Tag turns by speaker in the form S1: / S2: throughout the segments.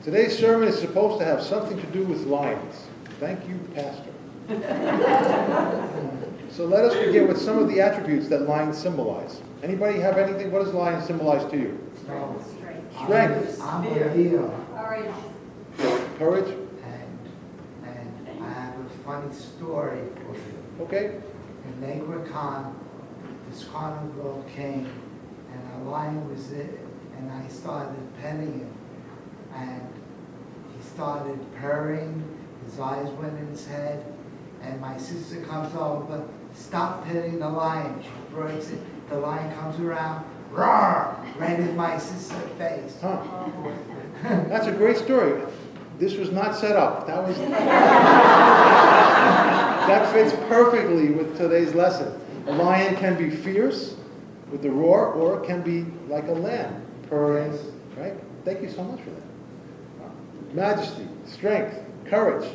S1: Today's sermon is supposed to have something to do with lions. Thank you, Pastor. So let us begin with some of the attributes that lions symbolize. Anybody have anything? What does lion symbolize to you? Strength.
S2: I'm a Leo.
S3: Courage.
S1: Courage.
S2: And I have a funny story for you.
S1: Okay.
S2: In Leprechaun, this carnival girl came, and a lion was there, and I started petting him. And he started purring, his eyes went in his head, and my sister comes over, stop petting the lion. She breaks it, the lion comes around, roar, right in my sister's face.
S1: Huh. That's a great story. This was not set up. That fits perfectly with today's lesson. A lion can be fierce with the roar, or it can be like a lamb, purring, right? Thank you so much for that. Majesty, strength, courage,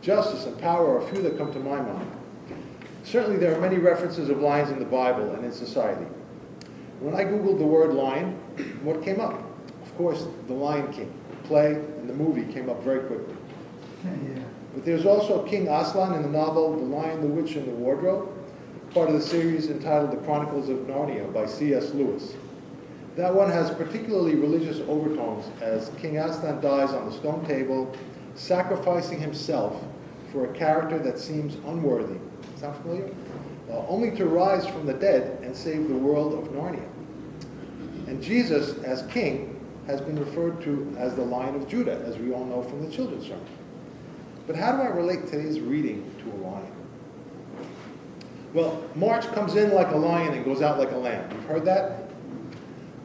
S1: justice, and power are a few that come to my mind. Certainly there are many references of lions in the Bible and in society. When I Googled the word lion, what came up? Of course, The Lion King. The play and the movie came up very quickly.
S2: Yeah.
S1: But there's also King Aslan in the novel The Lion, the Witch, and the Wardrobe, part of the series entitled The Chronicles of Narnia by C.S. Lewis. That one has particularly religious overtones as King Aslan dies on the stone table, sacrificing himself for a character that seems unworthy. Sound familiar? Only to rise from the dead and save the world of Narnia. And Jesus, as king, has been referred to as the Lion of Judah, as we all know from the children's sermon. But how do I relate today's reading to a lion? Well, March comes in like a lion and goes out like a lamb. You've heard that?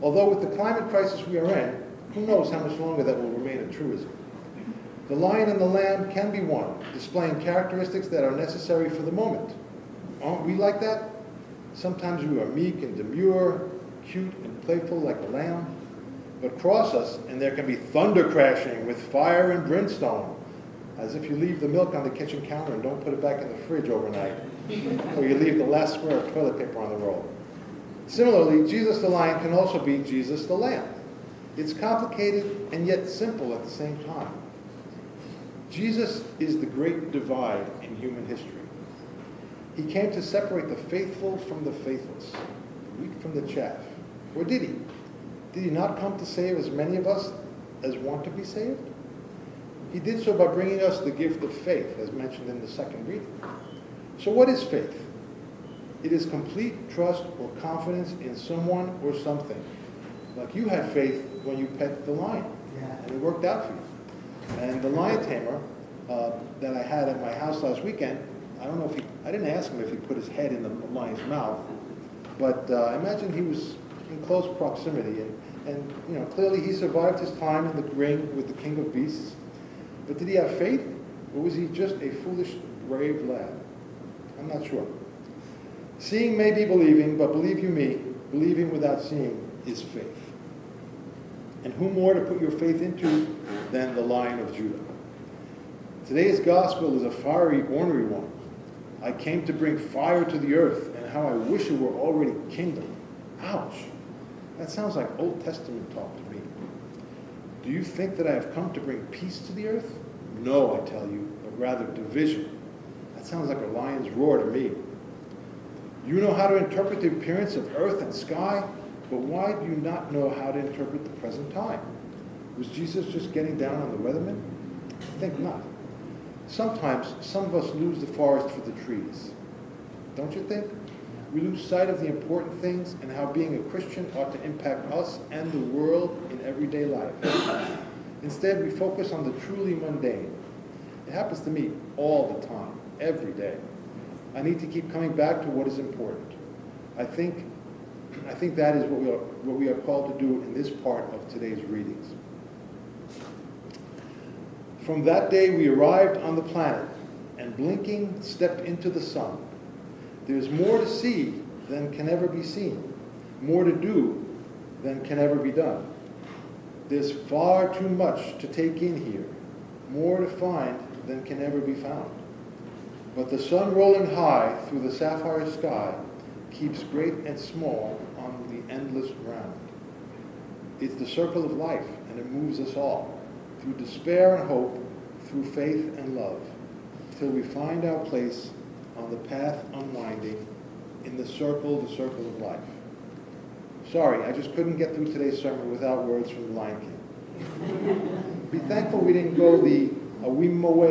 S1: Although with the climate crisis we are in, who knows how much longer that will remain a truism. The lion and the lamb can be one, displaying characteristics that are necessary for the moment. Aren't we like that? Sometimes we are meek and demure, cute and playful like a lamb. But cross us, and there can be thunder crashing with fire and brimstone, as if you leave the milk on the kitchen counter and don't put it back in the fridge overnight, or you leave the last square of toilet paper on the roll. Similarly, Jesus the lion can also be Jesus the lamb. It's complicated and yet simple at the same time. Jesus is the great divide in human history. He came to separate the faithful from the faithless, the wheat from the chaff. Or did he? Did he not come to save as many of us as want to be saved? He did so by bringing us the gift of faith, as mentioned in the second reading. So what is faith? It is complete trust or confidence in someone or something. Like you had faith when you pet the lion, and it worked out for you. And the lion tamer that I had at my house last weekend, I didn't ask him if he put his head in the lion's mouth, but I imagine he was in close proximity. And clearly he survived his time in the ring with the king of beasts. But did he have faith, or was he just a foolish, brave lad? I'm not sure. Seeing may be believing, but believe you me, believing without seeing is faith. And who more to put your faith into than the Lion of Judah? Today's gospel is a fiery, ornery one. I came to bring fire to the earth, and how I wish it were already kindled. Ouch. That sounds like Old Testament talk to me. Do you think that I have come to bring peace to the earth? No, I tell you, but rather division. That sounds like a lion's roar to me. You know how to interpret the appearance of earth and sky, but why do you not know how to interpret the present time? Was Jesus just getting down on the weathermen? I think not. Sometimes some of us lose the forest for the trees. Don't you think? We lose sight of the important things and how being a Christian ought to impact us and the world in everyday life. Instead, we focus on the truly mundane. It happens to me all the time, every day. I need to keep coming back to what is important. I think that is what we are called to do in this part of today's readings. From that day we arrived on the planet, and blinking stepped into the sun. There's more to see than can ever be seen, more to do than can ever be done. There's far too much to take in here, more to find than can ever be found. But the sun rolling high through the sapphire sky keeps great and small on the endless round. It's the circle of life, and it moves us all. through despair and hope, through faith and love, till we find our place on the path unwinding, in the circle of life. Sorry, I just couldn't get through today's sermon without words from the Lion King. Be thankful we didn't go the away route.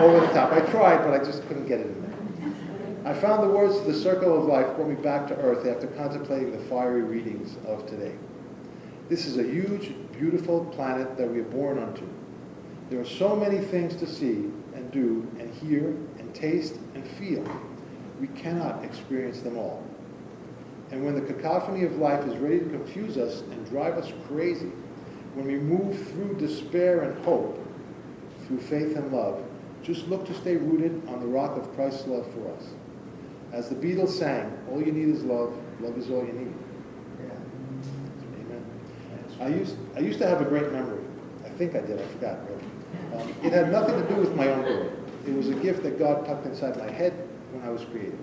S1: Over the top. I tried, but I just couldn't get it in there. I found the words to the circle of life brought me back to earth after contemplating the fiery readings of today. This is a huge, beautiful planet that we are born unto. There are so many things to see and do and hear and taste and feel. We cannot experience them all. And when the cacophony of life is ready to confuse us and drive us crazy, when we move through despair and hope, through faith and love, just look to stay rooted on the rock of Christ's love for us. As the Beatles sang, all you need is love, love is all you need. Amen. I used to have a great memory. I think I did, I forgot really. It had nothing to do with my own doing. It was a gift that God tucked inside my head when I was created.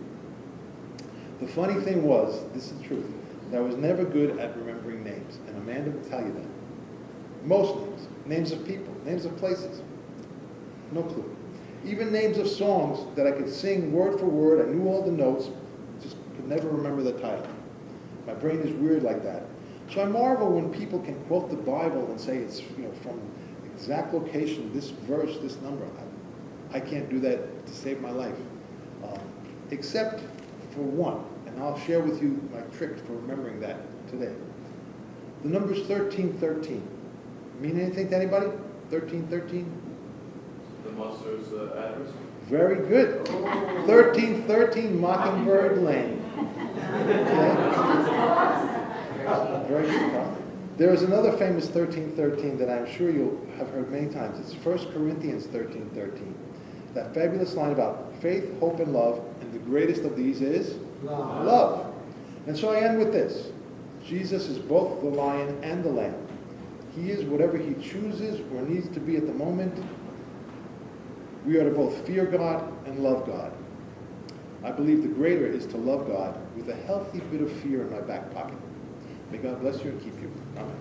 S1: The funny thing was, this is the truth, that I was never good at remembering names, and Amanda will tell you that. Most names, names of people, names of places, no clue. Even names of songs that I could sing word for word, I knew all the notes, just could never remember the title. My brain is weird like that. So I marvel when people can quote the Bible and say it's from exact location, this verse, this number. I can't do that to save my life, except for one, and I'll share with you my trick for remembering that today. The number's 1313. Mean anything to anybody? 1313?
S3: The monster's address?
S1: Very good. 1313 Mockingbird Lane. Okay. Very good. Huh? There is another famous 1313 that I'm sure you'll have heard many times. It's 1 Corinthians 13:13. That fabulous line about faith, hope, and love, and the greatest of these is
S2: Love.
S1: love. And so I end with this. Jesus is both the lion and the lamb. He is whatever he chooses or needs to be at the moment. We are to both fear God and love God. I believe the greater is to love God with a healthy bit of fear in my back pocket. May God bless you and keep you. Amen.